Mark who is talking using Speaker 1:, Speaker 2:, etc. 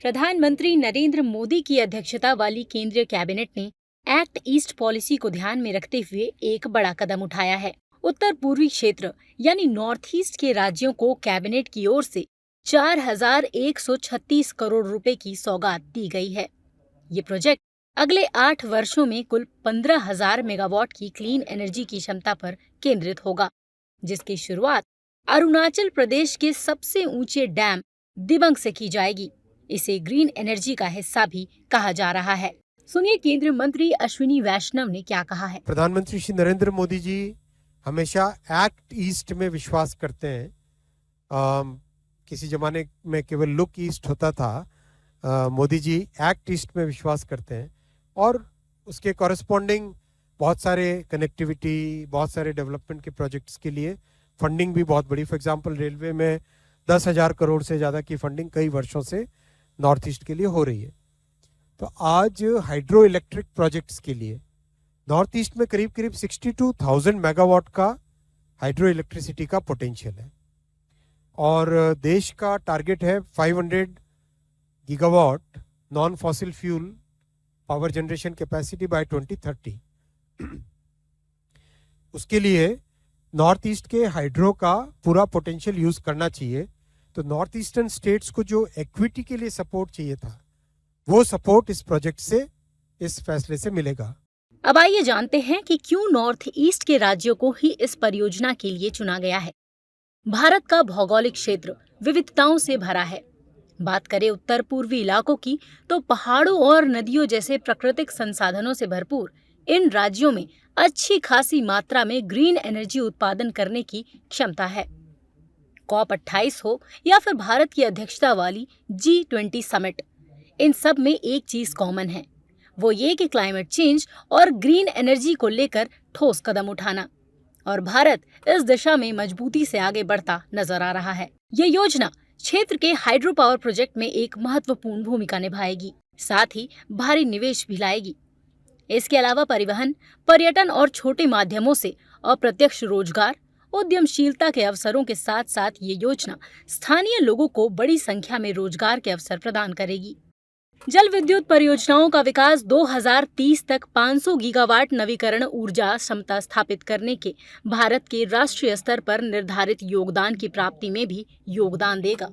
Speaker 1: प्रधानमंत्री नरेंद्र मोदी की अध्यक्षता वाली केंद्रीय कैबिनेट ने एक्ट ईस्ट पॉलिसी को ध्यान में रखते हुए एक बड़ा कदम उठाया है। उत्तर पूर्वी क्षेत्र यानी नॉर्थ ईस्ट के राज्यों को कैबिनेट की ओर से 4,136 करोड़ रुपए की सौगात दी गई है। ये प्रोजेक्ट अगले 8 वर्षों में कुल 15,000 मेगावाट की क्लीन एनर्जी की क्षमता पर केंद्रित होगा, जिसकी शुरुआत अरुणाचल प्रदेश के सबसे ऊंचे डैम दिबंग से की जाएगी। इसे ग्रीन एनर्जी का हिस्सा भी कहा जा रहा है। सुनिए केंद्रीय मंत्री अश्विनी वैष्णव ने क्या कहा है।
Speaker 2: प्रधानमंत्री श्री नरेंद्र मोदी जी हमेशा एक्ट ईस्ट में विश्वास करते हैं। किसी जमाने में केवल लुक ईस्ट होता था। मोदी जी एक्ट ईस्ट में विश्वास करते हैं और उसके कॉरेस्पॉन्डिंग बहुत सारे कनेक्टिविटी, बहुत सारे डेवलपमेंट के प्रोजेक्ट्स के लिए फंडिंग भी बहुत बड़ी। फॉर एग्जांपल रेलवे में 10,000 करोड़ से ज़्यादा की फंडिंग कई वर्षों से नॉर्थ ईस्ट के लिए हो रही है। तो आज हाइड्रो इलेक्ट्रिक प्रोजेक्ट्स के लिए नॉर्थ ईस्ट में करीब करीब 62,000 मेगावाट का हाइड्रो इलेक्ट्रिसिटी का पोटेंशियल है और देश का टारगेट है 500 gigawatt non fossil fuel power generation capacity by 2030। उसके लिए नॉर्थ ईस्ट के हाइड्रो का पूरा पोटेंशियल यूज करना चाहिए। तो नॉर्थ ईस्टर्न स्टेट्स को जो इक्विटी के लिए सपोर्ट चाहिए था, वो सपोर्ट इस प्रोजेक्ट से, इस फैसले से मिलेगा।
Speaker 1: अब आइए जानते हैं कि क्यों नॉर्थ ईस्ट के राज्यों को ही इस परियोजना के लिए चुना गया है। भारत का भौगोलिक क्षेत्र विविधताओं से भरा है। बात करें उत्तर पूर्वी इलाकों की, तो पहाड़ों और नदियों जैसे प्राकृतिक संसाधनों से भरपूर इन राज्यों में अच्छी खासी मात्रा में ग्रीन एनर्जी उत्पादन करने की क्षमता है। COP28 हो या फिर भारत की अध्यक्षता वाली G20 समिट, इन सब में एक चीज कॉमन है, वो ये कि क्लाइमेट चेंज और ग्रीन एनर्जी को लेकर ठोस कदम उठाना। और भारत इस दिशा में मजबूती से आगे बढ़ता नजर आ रहा है। ये योजना क्षेत्र के हाइड्रो पावर प्रोजेक्ट में एक महत्वपूर्ण भूमिका निभाएगी, साथ ही भारी निवेश भी लाएगी। इसके अलावा परिवहन, पर्यटन और छोटे माध्यमों से अप्रत्यक्ष रोजगार, उद्यमशीलता के अवसरों के साथ साथ ये योजना स्थानीय लोगों को बड़ी संख्या में रोजगार के अवसर प्रदान करेगी। जल विद्युत परियोजनाओं का विकास 2030 तक 500 गीगावाट नवीकरण ऊर्जा क्षमता स्थापित करने के भारत के राष्ट्रीय स्तर पर निर्धारित योगदान की प्राप्ति में भी योगदान देगा।